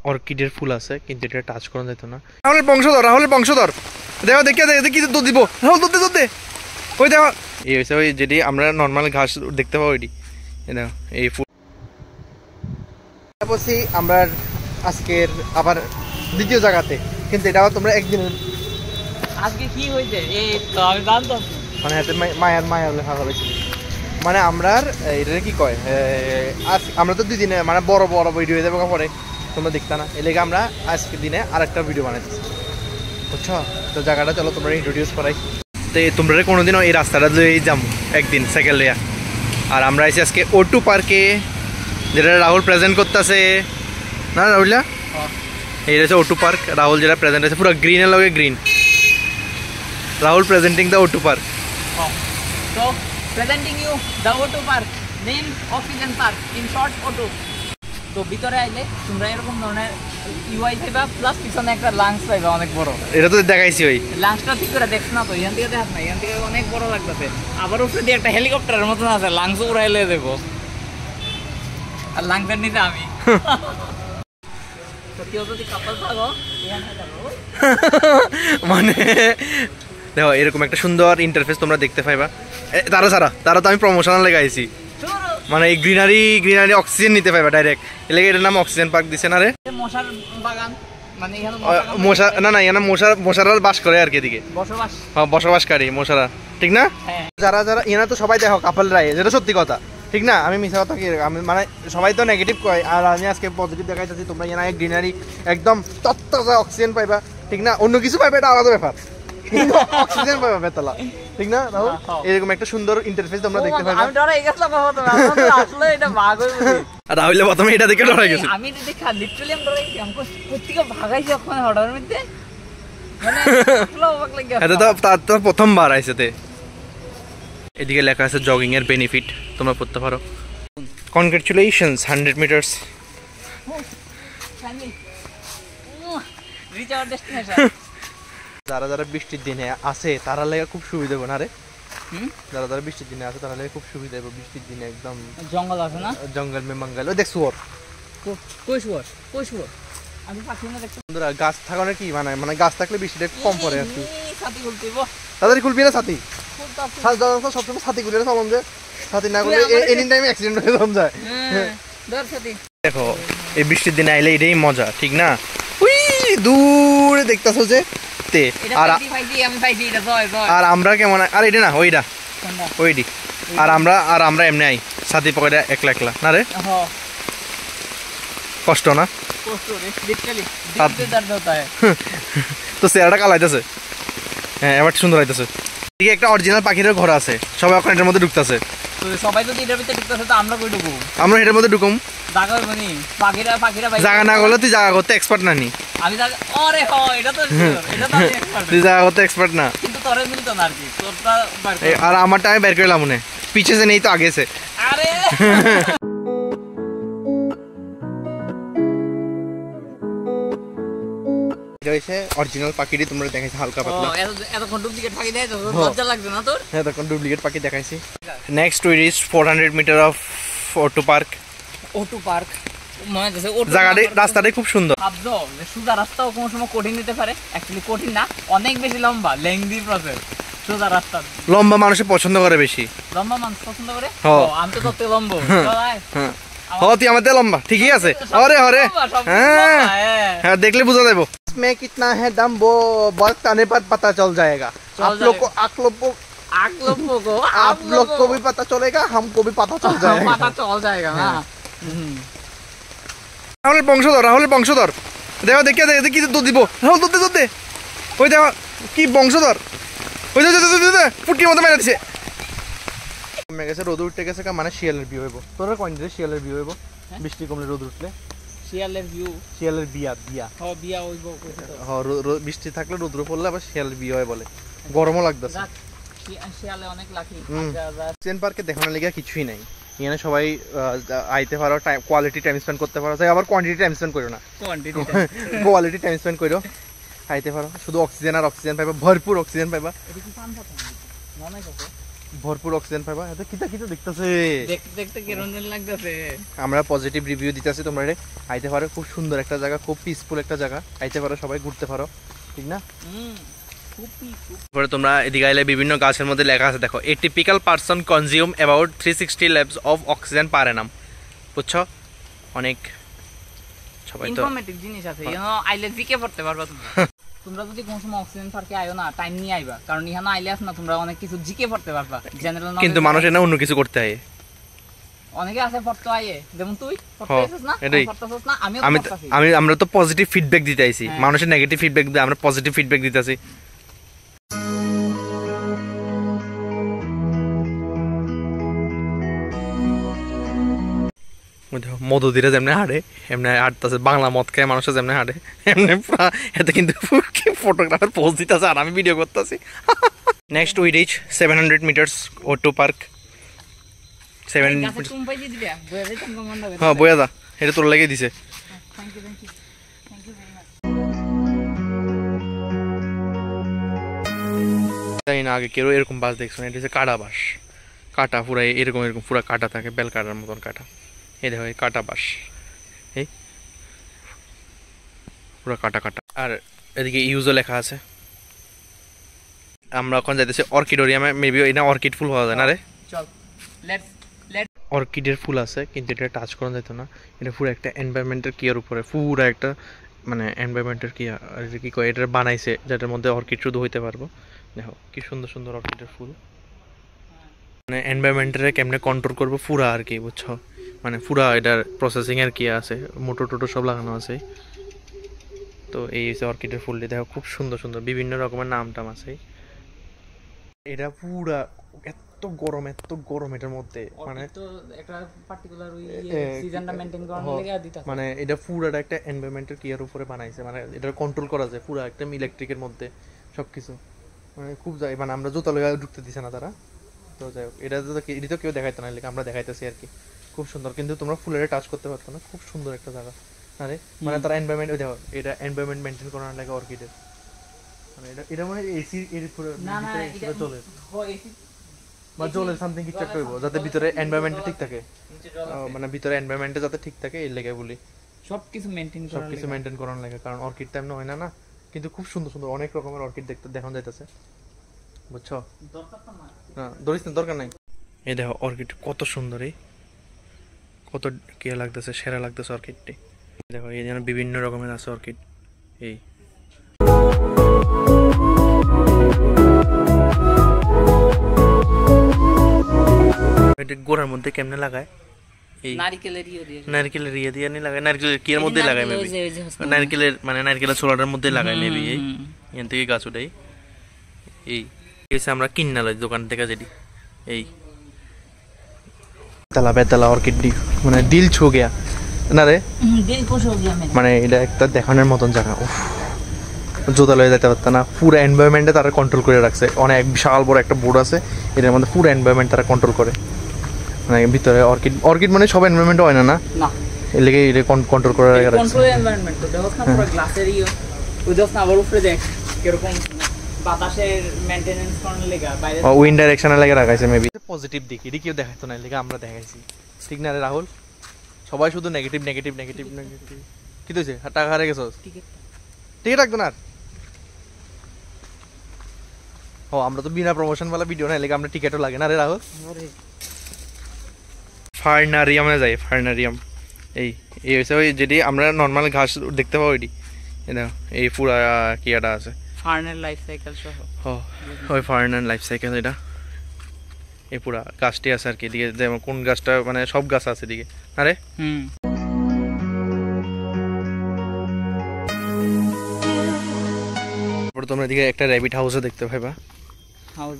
অর্কিডের ফুল আছে, কিন্তু এটা টাচ করা যেত না। রাহুলের বংশধর দেখো, দেখি দুধ দিব। রাহুল দুধ দে, ওই দেখো এই হয়েছে, ওই যেটি আমরা নর্মাল ঘাস দেখতে পাবো ওইটি। দেখো এই ফুল। বলছি আমরা আজকের আবার দ্বিতীয় জায়গাতে, কিন্তু এটাও তোমরা একদিনের। আজকে কি হয়েছে এই তো আমি জানতাম, মানে হাতে মায়ার লেখা হয়েছিল। মানে আমরা এটা কি কয়, আমরা তো 2 দিনে মানে বড় বড় ভিডিও হয়ে যাবে পরে, তোমরা দেখতে না, এর লেগে আমরা আজকের দিনে আরেকটা ভিডিও বানাইতেছি, বুঝছো? তো জায়গাটা চলো তোমরা ইন্ট্রোডিউস করাই। তো তোমরা কোনোদিনও এই রাস্তাটা দিয়ে যাবো একদিন সাইকেল লিয়া। আর আমরা আছি আজকে O2 পার্কে, যেটা রাহুল প্রেজেন্ট করতেছে না রাহুল? এই রয়েছে O2 পার্ক, রাহুল যেটা প্রেজেন্ট আছে পুরো গ্রিনের লগে green. Rahul presenting the O2 park. So presenting you the O2 park, named Oxygen Park, in short O2. তো ভিতরে আইলে তোমরা এরকম ধরনের ইউআই পাইবা, প্লাস পিছনে একটা লাঞ্চ পাইবা অনেক বড়। এটা তো দেখাইছি, ওই লাঞ্চটা ঠিক করে দেখছ না তো? এখান থেকে দেখ না, এখান থেকে অনেক বড় লাগতেছে। আবার উপরে দিয়ে একটা হেলিকপ্টারের মতন আছে, লাঞ্চ উড়াইলে দেবো। আর লাঞ্চের নিতে আমি যদি কাপল থাকো মানে দেখো এরকম একটা সুন্দর ইন্টারফেস তোমরা দেখতে পাইবা। তারা তো আমি প্রমোশনাল লেগাইছি, মানে এই গ্রিনারি অক্সিজেন নিতে পাইবা ডাইরেক্ট। এর লাগে এটার নাম অক্সিজেন পার্ক দিছে না রে। মশার বাগান, মানে এখানে মশা না এখানে মশারা বাস করে আর কি, এদিকে বসবাসকারী মশারা, ঠিক না? যারা এখানে তো সবাই দেখো কাপল রায়, যেটা সত্যি কথা, ঠিক না? আমি মিছা কথা কি, আমি মানে সবাই তো নেগেটিভ কয়, আর আমি আজকে পজিটিভ দেখাইতেছি। তোমরা এখানে গ্রিনারি একদম তত্তাজা অক্সিজেন পাইবা, ঠিক না? অন্য কিছু পাইবা এটা আলাদা ব্যাপার, কিন্তু অক্সিজেন পাইবা বেতলা, ঠিক না রাহুল? এরকম একটা সুন্দর ইন্টারফেস তোমরা দেখতে পাইবা। আমি ডরাই গেছিলাম আসলে এটা ভাগ হয়ে গেছে। রাহুল প্রথমে এটা দেখে ডরাই গেছে। আমি দেখে লিটারালি আমি ডরাই গেছি, আমি কোত্থেকে ভাগাইছি ওখানে হঠাৎ মধ্যে, মানে পুরো অবাক লাগে। এটা তো তার প্রথমবার আইছেতে। এদিকে লেখা আছে জগিং এর বেনিফিট, তোমরা পড়তে পারো। Congratulations 100 meters. Reach our destination. যারা বৃষ্টির দিনে আছে তারা লাগে খুব সুবিধা হবে না রে? যারা বৃষ্টির দিনে আছে তারা লাগে খুব সুবিধা হবে। বৃষ্টির দিনে একদম জঙ্গল আছে না, জঙ্গল মে মঙ্গল। ওই দেখ শুয়োর, কই শুয়োর আমি পাখি না দেখতে। বন্ধুরা গাছ থাকানো কি মানে গাছ থাকলে বৃষ্টিটা কম পড়ে আর কি। ছাতি খুলতে দিব, তাদের খুলবি না ছাতি? সবসময় ছাতি খুলে চলন যে, ছাতি না করলে এনি টাইম অ্যাক্সিডেন্ট হয়ে যায়। দেখো এই বৃষ্টির দিনে আইলে এটাই মজা, ঠিক না? ওই দূরে দেখতেছো যে তে, আর আমরা কেমন, আর এটা না ওইডি, আর আমরা এমনি আই ছাতি পকেটে একলা না রে? কষ্ট না? তো চেহারাটা কালাইতেছে। হ্যাঁ এবার সুন্দর হইতেছে। এদিকে একটা অরিজিনাল পাখির ঘর আছে, সবাই এখন এটার মধ্যে ঢুকতেছে। সবাই যদি এটার ভিতরে ঢুকতেছে তো আমরা কই ঢুকবো? আমরা এটার মধ্যে ঢুকম। জায়গা হইব নি, পাখিরা জায়গা না করলে তুই জায়গা করতে এক্সপার্ট না নি? আমি জায়গা আরে হ এটা তো আমি এক্সপার্ট। তুই জায়গা করতে এক্সপার্ট না, কিন্তু তোরে মিলতো না আর কি, তোরটা বার কর। আর আমারটা আমি বের করলাম মনে, পিছে সে নেই তো আগে সে। আরে এটা হইছে অরিজিনাল পাখিটি তোমরা দেখাইছো হালকা পাতলা। এতক্ষণ ডুপ্লিকেট পাখি দেখাইছো, লজ্জা লাগছে না তোর? হ্যাঁ তখন ডুপ্লিকেট পাখি দেখাইছি। Next we reach 400 meter of O2 park. O2 park মনে হচ্ছে জায়গাটি রাস্তাটা খুব সুন্দর। ভাবছো যে সোজা রাস্তাও কোনো সময় কঠিন নিতে পারে, অ্যাকচুয়ালি কঠিন না, অনেক বেশি লম্বা, লেংদি প্রসেস। সোজা রাস্তা লম্বা মানুষে পছন্দ করে বেশি। লম্বা মানুষ পছন্দ করে? আমি তো তত লম্বা। তুই আমাদের লম্বা ঠিকই আছে। আরে হ্যাঁ দেখলে বুঝা যাবো। मैं कितना है दम वो वक्त आने पर पता चल जाएगा। आप लोग को भी पता चलेगा, हमको भी पता चल जाएगा। রাহুলের বংশধর দেখো, দেখি দুধ দিব। রাহুল দুধ দে, ওই দেখো কি বংশধর, ওই ফুটকির মতো মেরে দিছে। কমে গেছে, রোদ উঠতে গেছে, মানে শিয়ালের বিয়ে হইব। তোরা কয়েন দিলে শিয়ালের বিয়ে হইব, বৃষ্টি কমলে রোদ উঠলে। শিয়ালের বিয়া হইব। বৃষ্টি থাকলে রোদ্র পড়লে আবার শিয়ালের বিয়ে হয় বলে। গরমও লাগতেছে। অক্সিজেন পার্কে দেখানোর লেগে কিছুই নাই। এখানে সবাই আইতে পারো, কোয়ালিটি টাইম স্পেন্ড করতে পারো, আবার কোয়ান্টিটি টাইম স্পেন্ড করো না, কোয়ালিটি টাইম স্পেন্ড করো, আইতে পারো। শুধু অক্সিজেন আর অক্সিজেন পাইবা, ভরপুর অক্সিজেন পাইবা। ভরপুর অক্সিজেন পাবা। এত কিতা কিতা দেখতেছে, দেখতে দেখতে কেমন যেন লাগতেছে। আমরা পজিটিভ রিভিউ দিতেছি, তোমরা আইতে পারো, খুব সুন্দর একটা জায়গা, খুব পিসফুল একটা জায়গা, আইতে পারো সবাই, ঘুরতে পারো, ঠিক না? তারপরে তোমরা এদিকে আইলে বিভিন্ন গাছের মধ্যে লেখা আছে, দেখো a typical person consume about 360 labs of oxygen per annum. বুঝছো, অনেক সবাই তো ইনফরমেটিভ জিনিস আছে, আইলে জিকে পড়তে পারবা তোমরা। তোমরা যদি কোন সময় অক্সিজেন পার্কে আইও না, টাইম নিয়ে আইবা, কারণ ইহানো আইলে আস না তোমরা অনেক কিছু জিকে পড়তে পারবা, জেনারেল নলেজ। কিন্তু মানুষের না অন্য কিছু করতে হয়, অনেকে আছে পড়তে আইয়ে, যেমন তুই পড়তে আইছিস না, এটাই। পড়তেছিস না, আমিও আমি পড়তাছি। আমরা তো পজিটিভ ফিডব্যাক দিতে আইছি, হ্যাঁ। মানুষের নেগেটিভ ফিডব্যাক দিয়ে আমরা পজিটিভ ফিডব্যাক দিতেছি। মধুদিরা যেমনি হাঁটে এমনি হাঁটতেছে, বাংলা মদ খায় মানুষের যেমনি হাঁটে এমনি পুরা, এতে কিন্তু ফটোগ্রাফার পোজ দিতেছে আর আমি ভিডিও করতেছি। Next we reach 700 meters O2 park. 7 গাছে চুম পাই দিয়ে দিবা, বইয়া যাইতাম কেমন লাগে। হ্যাঁ বইয়া যা, এটা তোর লাগিয়ে দিছে। Thank you very much. জানি না আগে কেউ এরকম বাস দেখছো না, এটা হচ্ছে কাটা বাস, কাটা পুরা এরকম এরকম পুরা কাটা থাকে, বেল কাটার মতন কাটা। এই দেখো এই কাটা বাস, এই পুরা কাটা কাটা। আর এদিকে ইউজও লেখা আছে। আমরা এখন যাইতেছি অর্কিডোরিয়ামে, মেবি এটা অর্কিড ফুল পাওয়া যায় না রে? চল লেটস অর্কিডের ফুল আছে কিন্তু এটা টাচ করা যেত না, এটা পুরো একটা এনভায়রনমেন্টের কেয়ার উপরে, পুরো একটা মানে এনভায়রনমেন্টের কেয়ার কি কয় এটা বানাইছে, যেটার মধ্যে অর্কিড শুধু হইতে পারবো। দেখো কি সুন্দর সুন্দর অর্কিডের ফুল, মানে এনভায়রনমেন্টের কেমনে কন্ট্রোল করবো পুরা আর কি, বুঝছো? মানে পুরা এটার প্রসেসিং এর কি আছে, মোটর টোটো সব লাগানো আছে। তো এই হচ্ছে অর্কিডের ফুলটি, দেখো খুব সুন্দর সুন্দর বিভিন্ন রকমের নাম টাম আছে। এটা পুরা এত গরম এটার মধ্যে, মানে তো একটা পার্টিকুলার ওই সিজনটা মেইনটেইন করার লাগি দিতা, মানে এটা পুরাটা একটা এনভায়রনমেন্টের কেয়ার উপরে বানাইছে, মানে এটা কন্ট্রোল করা যায় পুরা একটা ইলেকট্রিকের মধ্যে সবকিছু, মানে খুব যায়, মানে আমরা জুতা লগা ঢুকতে দিছে না তারা। তো যাই হোক, এটা তো কেউ দেখাইতো না, আমরা দেখাইতেছি আর কি। খুব সুন্দর, কিন্তু তোমরা ফুলের টাচ করতে পারতো না, খুব সুন্দর একটা জায়গা। আরে মানে তারা এনভায়রনমেন্ট, দেখো এটা এনভায়রনমেন্ট মেইনটেইন করার লাগে অর্কিডের, মানে এটা মানে এসি এর পুরো না না ভিতরে চলে এসি বা জলের সামথিং কিছু একটা হইব, যাতে ভিতরে এনভায়রনমেন্টটা ঠিক থাকে, মানে ভিতরে এনভায়রনমেন্টটা যাতে ঠিক থাকে এর লাগে বলি, সবকিছু মেইনটেইন করার সবকিছু মেইনটেইন করার লাগে, কারণ অর্কিড টাইম হয় না না। কিন্তু খুব সুন্দর সুন্দর অনেক রকমের অর্কিড দেখতে দেখানো যাইতেছে, বুঝছো? দরকার তো না। না ধরিস না, দরকার নাই। এই দেখো অর্কিড কত সুন্দর, এই কত কে লাগতেছে, সেরা লাগতেছে অর্কিডটি। দেখো এই যেন বিভিন্ন রকমের আছে অর্কিড। এই এটা গোড়ার মধ্যে কেমনে লাগায়, এই নারকেলের ইয়ে দিয়ে লাগায়, নারকেলের কি এর মধ্যে লাগায় মেবি, নারকেলের মানে নারকেলের ছোলাটার মধ্যে লাগায় মেবি, এই এখান থেকে গাছ উঠাই। এই এসে আমরা কিনা লই দোকান থেকে, যেটি এই বেতালা বেতালা অর্কিড ডি, মানে দিল ছু গিয়া না রে, দিল খুশ হয়ে গিয়া মানে এটা একটা দেখানোর মতন জায়গা। উফ, জোতা লয়ে যেতে পারত না, পুরো এনভায়রনমেন্টে তারা কন্ট্রোল করে রাখছে, অনেক বিশাল বড় একটা বোর্ড আছে, এটার মধ্যে পুরো এনভায়রনমেন্ট তারা কন্ট্রোল করে, মানে ভিতরে অর্কিড মানে সব এনভায়রনমেন্ট হয় না না, এর লেগে এটা কন্ট্রোল করে রাখছে। কন্ট্রোল এনভায়রনমেন্ট তো দেখো না, পুরো গ্লাসের ইয়ে ওই দেখো না, আবার উপরে দেখ কিরকম বাতাসের মেইনটেনেন্স করার লাগা বাইরে উইন্ড ডাইরেকশনের লাগা রাখাইছে মেবি। পজিটিভ দিক এদিকে কেউ দেখাইতো না, এর লেগে আমরা দেখাইছি, ঠিক না রে রাহুল? সবাই শুধু নেগেটিভ নেগেটিভ নেগেটিভ নেগেটিভ। কি হইছে, টাকা হারিয়ে গেছস? টিকিট রাখতো না। ও আমরা তো বিনা প্রমোশন वाला ভিডিও না, এলাকা আমরা টিকিটও লাগে না রে রাহুল। ফার্নারিয়ামে যাই, ফার্নারিয়াম এই এই হইছে ওই যেটি আমরা নরমাল ঘাস দেখতে পাই, ওইটি এই দেখো এই পুরা কিয়াটা আছে, ফার্নের লাইফ সাইকেল সহ। ওই ফার্নার লাইফ সাইকেল, এটা এই পুরা গাছটি আছে আর কি এদিকে, যেমন কোন গাছটা মানে সব গাছ আছে এদিকে, আরে তারপর তোমরা এদিকে একটা র্যাবিট হাউসও দেখতে পাইবা,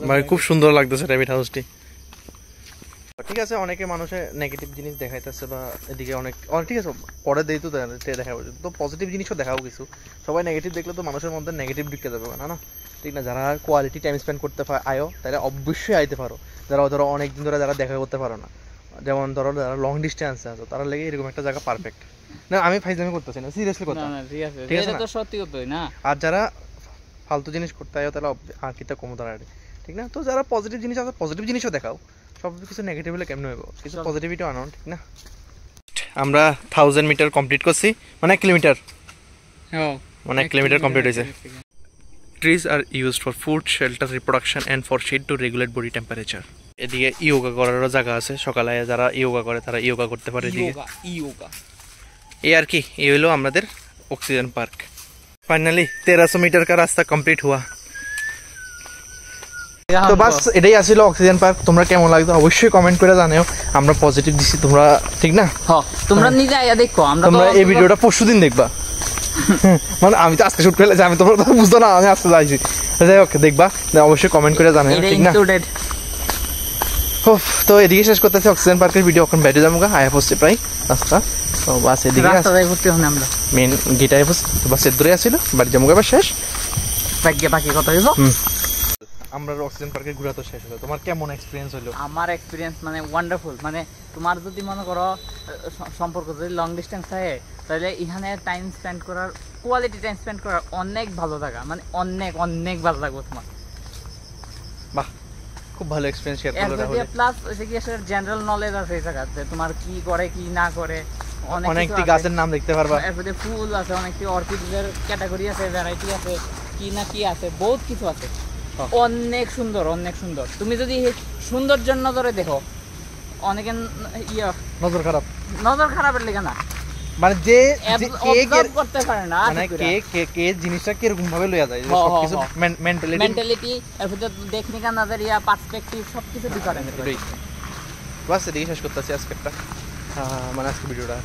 মানে খুব সুন্দর লাগতেছে র্যাবিট হাউসটি। ঠিক আছে, অনেকে মানুষে নেগেটিভ জিনিস দেখাইতেছে বা এদিকে অনেক ঠিক আছে, পরে দেই তো দেখা তো পজিটিভ জিনিসও দেখাও কিছু। সবাই নেগেটিভ দেখলে তো মানুষের মধ্যে নেগেটিভ ঢুকে যাবে না না, ঠিক না? যারা কোয়ালিটি টাইম স্পেন্ড করতে আয়ো তারা অবশ্যই আইতে পারো, যারা ধরো অনেকদিন ধরে যারা দেখা করতে পারো না, যেমন ধরো যারা লং ডিস্টেন্সে আছো তারা লেগে এরকম একটা জায়গা পারফেক্ট না। আমি ফাইজলামি করতেছি না, সিরিয়াসলি কথা, ঠিক আছে? তো সত্যি কথা না। আর যারা ফালতু জিনিস করতে আয়ো তাহলে আর কিটা কম তারা, ঠিক ঠিক না? তো যারা পজিটিভ জিনিস আছে পজিটিভ জিনিসও দেখাও, সব কিছু নেগেটিভ হলে কেমন হইব, কিছু পজিটিভিটিও আনো, ঠিক না? আমরা 1000 মিটার কমপ্লিট করছি, মানে 1 কিলোমিটার, মানে 1 কিলোমিটার কমপ্লিট হয়েছে। Trees are used for food, shelter, reproduction and for shade to regulate body temperature. এদিকে ইয়োগা করারও জায়গা আছে, সকালে যারা ইয়োগা করে তারা ইয়োগা করতে পারে এদিকে। এই আর কি, এই হলো আমাদের অক্সিজেন পার্ক। ফাইনালি 1300 मीटर का रास्ता कंप्लीट हुआ। তো বাস এটাই আসছিল অক্সিজেন পার্ক। তোমরা কেমন লাগতো অবশ্যই কমেন্ট করে জানাও। আমরা পজিটিভ দিছি, তোমরা ঠিক না? হ্যাঁ, তোমরা নিজে আইয়া দেখো। তোমরা এই ভিডিওটা পরশুদিন দেখবা। মানে আমি তো আজকে শুট করে আমি তোমরা তো বুঝতো না আমি আজকে যাইছি। যাই হোক, দেখবা, অবশ্যই কমেন্ট করে জানাও, ঠিক না? তো এদিকে শেষ করতেছি অক্সিজেন পার্কের ভিডিও। এখন বেড়ে যাবো, আয়া পড়ছে প্রায় রাস্তা। তো বাস এদিকে আমরা মেন গেট আয়া পড়ছি। তো বাস এর দূরে আসছিল, বাড়ি যাবো এবার শেষ। বাকি কথা হইলো। আমরা অক্সিজেন পার্কে ঘোরা তো শেষ হলো। তোমার কেমন এক্সপিরিয়েন্স হলো? আমার এক্সপিরিয়েন্স মানে ওয়ান্ডারফুল। মানে তোমার যদি মনে করো সম্পর্ক যদি লং ডিস্টেন্স থাকে, তাহলে এখানে টাইম স্পেন্ড করার, কোয়ালিটি টাইম স্পেন্ড করার অনেক ভালো জায়গা, মানে অনেক অনেক ভালো লাগবে তোমার। বাহ, খুব ভালো এক্সপিরিয়েন্স শেয়ার করলে। তাহলে প্লাস হচ্ছে কি আসলে জেনারেল নলেজ আছে এই জায়গাতে, তোমার কি করে কি না করে অনেকটি গাছের নাম দেখতে পারবা। এরপরে ফুল আছে, অনেকটি অর্কিডের ক্যাটাগরি আছে, ভ্যারাইটি আছে, কি না কি আছে, বহুত কিছু আছে। অনেক সুন্দর, অনেক সুন্দর। তুমি যদি সৌন্দর্যের নজরে দেখো, অনেকের নজর খারাপের লেগে না, মানে যে করতে পারে না, মানে কে জিনিসটা কিরকম ভাবে লইয়া যায়, সবকিছু মেন্টালিটি, এরপর টেকনিক্যাল নজরিয়া, পার্সপেক্টিভ, সবকিছু ডিফারেন্ট। বাস এদিকে শেষ করতেছি আজকে একটা, মানে আজকে ভিডিওটা।